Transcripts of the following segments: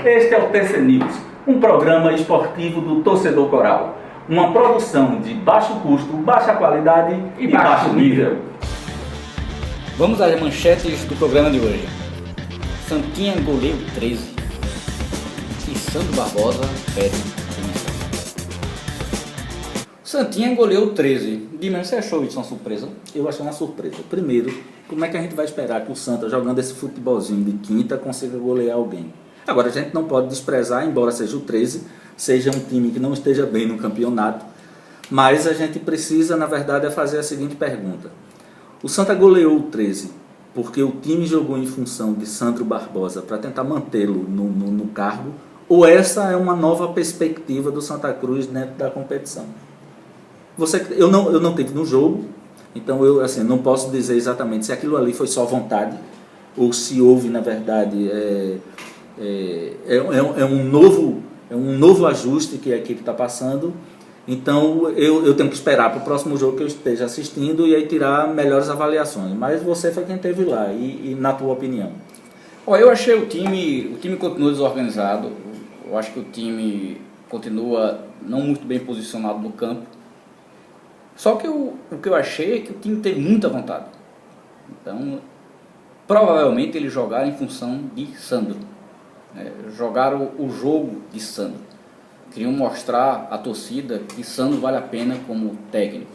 Este é o TC News, um programa esportivo do Torcedor Coral. Uma produção de baixo custo, baixa qualidade e baixo nível. Vamos às manchetes do programa de hoje. Santinha goleia 13 e Sandro Barbosa pede demissão. Santinha goleou 13. Dimas, você achou isso uma surpresa? Eu achei uma surpresa. Primeiro, como é que a gente vai esperar que o Santa, jogando esse futebolzinho de quinta, consiga golear alguém? Agora, a gente não pode desprezar, embora seja o 13, seja um time que não esteja bem no campeonato, mas a gente precisa, na verdade, fazer a seguinte pergunta. O Santa goleou o 13 porque o time jogou em função de Sandro Barbosa para tentar mantê-lo no cargo, ou essa é uma nova perspectiva do Santa Cruz dentro da competição? Eu não tive no jogo, então eu não posso dizer exatamente se aquilo ali foi só vontade, ou se houve, na verdade, um novo ajuste que a equipe está passando. Então eu tenho que esperar para o próximo jogo que eu esteja assistindo e aí tirar melhores avaliações. Mas você foi quem esteve lá, e na tua opinião? Eu achei o time continua desorganizado. Eu acho que o time continua não muito bem posicionado no campo. Só que o que eu achei é que o time teve muita vontade. Então, provavelmente eles jogaram em função de Sandro. Jogaram o jogo de Sandro. Queriam mostrar à torcida que Sandro vale a pena como técnico.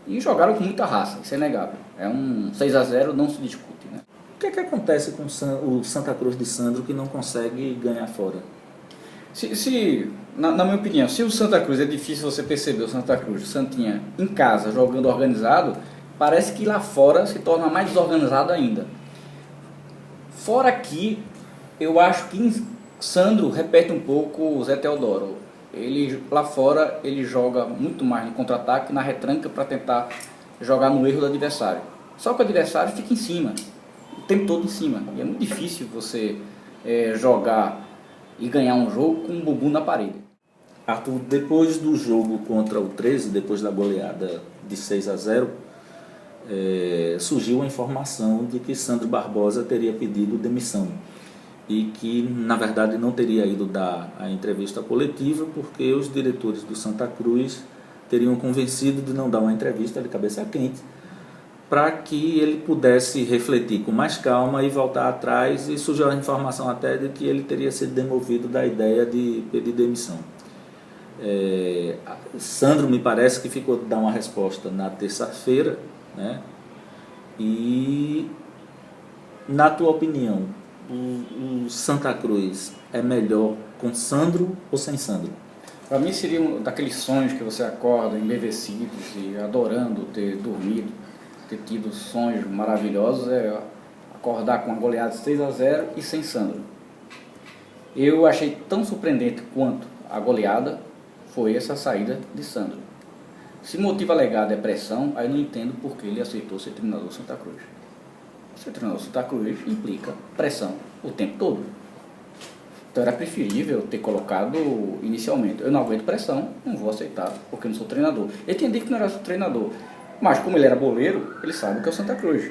E jogaram com muita raça, isso é inegável. É um 6-0, não se discute. Né? O que é que acontece com o Santa Cruz de Sandro que não consegue ganhar fora? Na minha opinião, se o Santa Cruz, é difícil você perceber o Santa Cruz, o Santinha em casa jogando organizado, parece que lá fora se torna mais desorganizado ainda. Fora aqui, eu acho que Sandro repete um pouco o Zé Teodoro. Lá fora ele joga muito mais no contra-ataque, na retranca, para tentar jogar no erro do adversário. Só que o adversário fica em cima, o tempo todo em cima. E é muito difícil você jogar e ganhar um jogo com um bumbum na parede. Arthur, depois do jogo contra o 13, depois da goleada de 6-0, surgiu a informação de que Sandro Barbosa teria pedido demissão e que, na verdade, não teria ido dar a entrevista coletiva porque os diretores do Santa Cruz teriam convencido de não dar uma entrevista de cabeça quente para que ele pudesse refletir com mais calma e voltar atrás, e surgiu a informação até de que ele teria sido demovido da ideia de pedir demissão. Sandro me parece que ficou de dar uma resposta na terça-feira, né? E, na tua opinião, o Santa Cruz é melhor com Sandro ou sem Sandro? Para mim seria um daqueles sonhos que você acorda embevecidos e adorando ter dormido, ter tido sonhos maravilhosos, acordar com uma goleada de 6-0 e sem Sandro. Eu achei tão surpreendente quanto a goleada foi essa saída de Sandro. Se motivo alegado é pressão, aí não entendo por que ele aceitou ser treinador do Santa Cruz. Ser treinador do Santa Cruz implica pressão o tempo todo. Então era preferível ter colocado inicialmente: eu não aguento pressão, não vou aceitar porque não sou treinador. Ele tinha dito que não era treinador, mas como ele era boleiro, ele sabe o que é o Santa Cruz.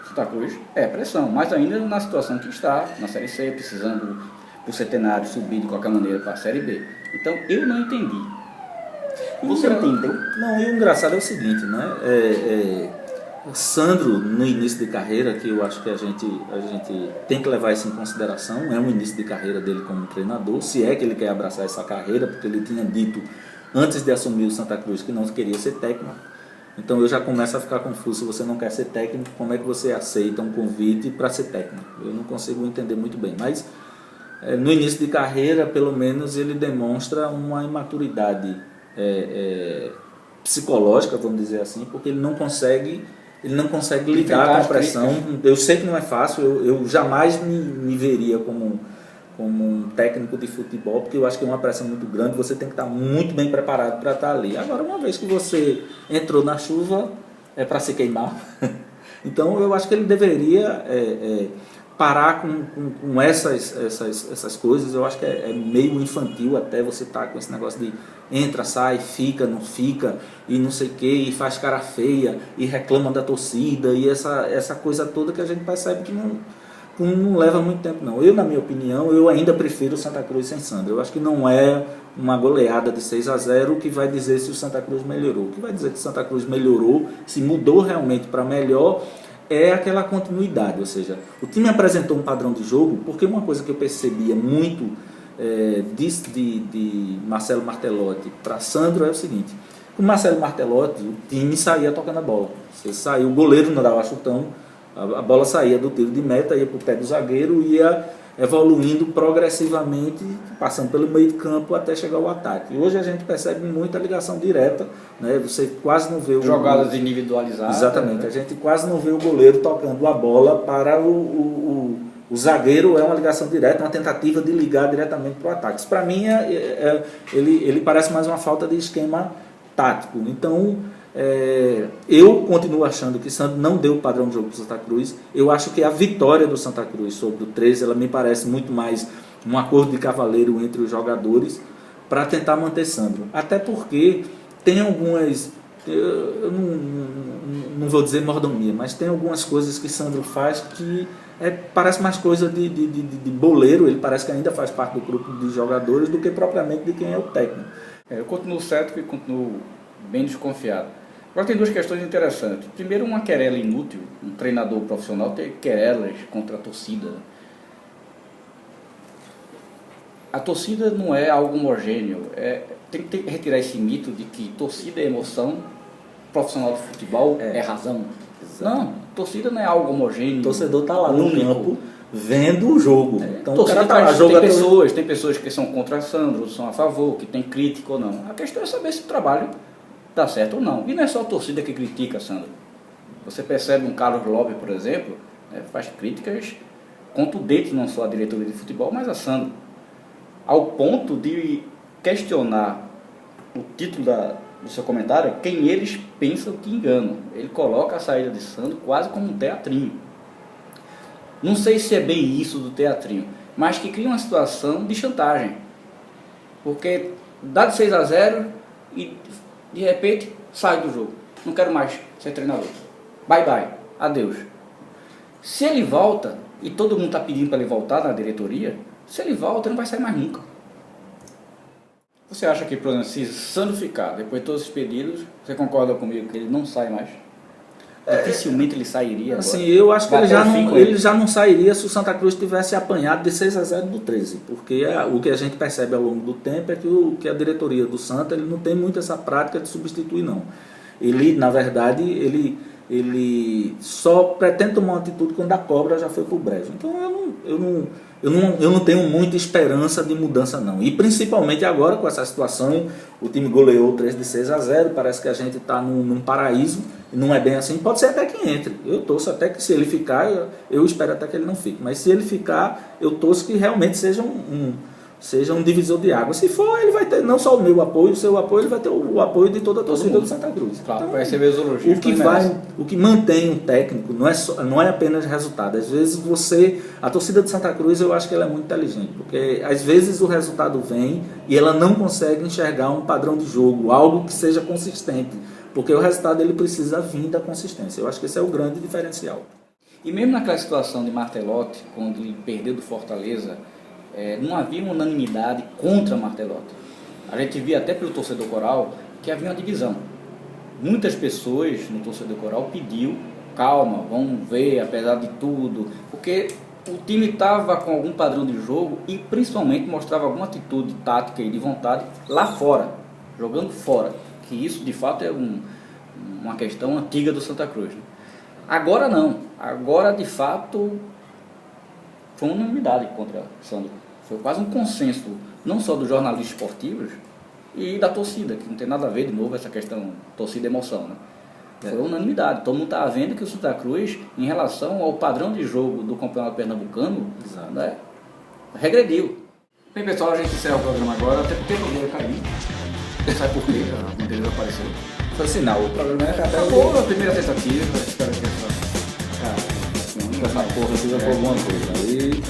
Santa Cruz é pressão, mas ainda na situação que está, na Série C, precisando do Centenário subir de qualquer maneira para a Série B. Então eu não entendi. Você entendeu? Não, e o engraçado é o seguinte, né? Sandro, no início de carreira, que eu acho que a gente tem que levar isso em consideração, é um início de carreira dele como treinador, se é que ele quer abraçar essa carreira, porque ele tinha dito antes de assumir o Santa Cruz que não queria ser técnico. Então eu já começo a ficar confuso: se você não quer ser técnico, como é que você aceita um convite para ser técnico? Eu não consigo entender muito bem, mas no início de carreira, pelo menos, ele demonstra uma imaturidade psicológica, vamos dizer assim, porque ele não consegue lidar com a pressão. Eu sei que não é fácil, eu jamais me veria como um técnico de futebol, porque eu acho que é uma pressão muito grande, você tem que estar muito bem preparado para estar ali. Agora, uma vez que você entrou na chuva, é para se queimar. Então eu acho que ele deveria parar com essas coisas. Eu acho que é meio infantil até você estar com esse negócio de entra, sai, fica, não fica, e não sei o que, e faz cara feia, e reclama da torcida, e essa coisa toda que a gente percebe que não leva muito tempo não. Eu, na minha opinião, eu ainda prefiro o Santa Cruz sem Sandro. Eu acho que não é uma goleada de 6-0 que vai dizer se o Santa Cruz melhorou. O que vai dizer que o Santa Cruz melhorou, se mudou realmente para melhor, é aquela continuidade. Ou seja, o time apresentou um padrão de jogo, porque uma coisa que eu percebia muito de Marcelo Martelotti para Sandro é o seguinte: com o Marcelo Martelotti, o time saía tocando a bola. Você saiu, o goleiro não dava chutão, a bola saía do tiro de meta, ia para o pé do zagueiro, ia evoluindo progressivamente, passando pelo meio de campo até chegar ao ataque. Hoje a gente percebe muita ligação direta, né? Você quase não vê jogadas individualizadas. Exatamente, né? A gente quase não vê o goleiro tocando a bola para o zagueiro. É uma ligação direta, uma tentativa de ligar diretamente para o ataque. Isso, para mim, ele parece mais uma falta de esquema tático. Então, eu continuo achando que Sandro não deu o padrão de jogo para o Santa Cruz. Eu acho que a vitória do Santa Cruz sobre o 13, ela me parece muito mais um acordo de cavaleiro entre os jogadores para tentar manter Sandro. Até porque tem algumas, eu não vou dizer mordomia, mas tem algumas coisas que Sandro faz que parece mais coisa de boleiro. Ele parece que ainda faz parte do grupo de jogadores do que propriamente de quem é o técnico. Eu continuo cético e continuo bem desconfiado. Agora tem duas questões interessantes. Primeiro, uma querela inútil. Um treinador profissional ter querelas contra a torcida. A torcida não é algo homogêneo. Tem que retirar esse mito de que torcida é emoção, profissional de futebol é razão. Não, torcida não é algo homogêneo. O torcedor está lá no campo vendo o jogo. Então, o cara tá lá, tem pessoas que são contra Sandro, são a favor, que tem crítica ou não. A questão é saber se o trabalho dá certo ou não. E não é só a torcida que critica Sandro. Você percebe um Carlos Lopes, por exemplo, faz críticas contundentes não só à diretoria de futebol, mas a Sandro. Ao ponto de questionar o título do seu comentário, quem eles pensam que enganam. Ele coloca a saída de Sandro quase como um teatrinho. Não sei se é bem isso do teatrinho, mas que cria uma situação de chantagem. Porque dá de 6-0 e de repente sai do jogo. Não quero mais ser treinador. Bye bye, adeus. Se ele volta, e todo mundo está pedindo para ele voltar na diretoria, se ele volta, ele não vai sair mais nunca. Você acha que, por exemplo, se Sandro ficar, depois de todos esses pedidos, você concorda comigo que ele não sai mais? Dificilmente ele sairia. Assim, agora. Eu acho que ele já não sairia se o Santa Cruz tivesse apanhado de 6-0 do 13, porque o que a gente percebe ao longo do tempo é que a diretoria do Santa, ele não tem muito essa prática de substituir, não. Ele, na verdade, ele só pretende tomar uma atitude quando a cobra já foi pro brejo. Então eu não tenho muita esperança de mudança, não. E principalmente agora com essa situação, o time goleou 3 de 6-0, parece que a gente está num paraíso, e não é bem assim. Pode ser até que entre. Eu torço até que, se ele ficar, eu espero até que ele não fique. Mas se ele ficar, eu torço que realmente seja um divisor de água. Se for, ele vai ter não só o meu apoio, o seu apoio, ele vai ter o apoio de toda a torcida do Santa Cruz. Claro, então, vai receber os elogios. O que mantém um técnico não é apenas resultado. Às vezes a torcida de Santa Cruz, eu acho que ela é muito inteligente, porque às vezes o resultado vem e ela não consegue enxergar um padrão de jogo, algo que seja consistente, porque o resultado ele precisa vir da consistência. Eu acho que esse é o grande diferencial. E mesmo naquela situação de Martelotti, quando ele perdeu do Fortaleza, não havia uma unanimidade contra Martelotti. A gente via até pelo torcedor coral que havia uma divisão. Muitas pessoas no torcedor coral pediu, calma, vamos ver, apesar de tudo, porque o time estava com algum padrão de jogo e principalmente mostrava alguma atitude tática e de vontade lá fora, jogando fora, que isso de fato é uma questão antiga do Santa Cruz. Né? Agora não, agora de fato foi uma unanimidade contra Sandro. Foi quase um consenso, não só dos jornalistas esportivos e da torcida, que não tem nada a ver, de novo, essa questão torcida-emoção. Né? Foi unanimidade. Todo mundo estava vendo que o Santa Cruz, em relação ao padrão de jogo do Campeonato Pernambucano, né, regrediu. Bem, pessoal, a gente encerra o programa agora, até porque o programa caiu. Não sabe por quê, a bandeira apareceu. Foi sinal, o programa acabou a primeira tentativa. Espero que essa porra seja por alguma coisa. Aí,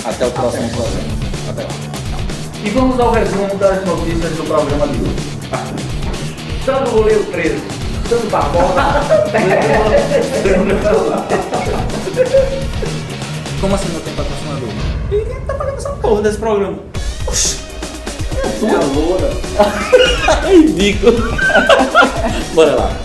até o próximo programa. Até lá. E vamos ao resumo das notícias do programa de hoje. Sandro goleiro preso. Sandro Barbosa. Como assim não tem patrocinador? E quem tá pagando essa porra desse programa? Oxi. É a loura. É ridículo. Bora lá.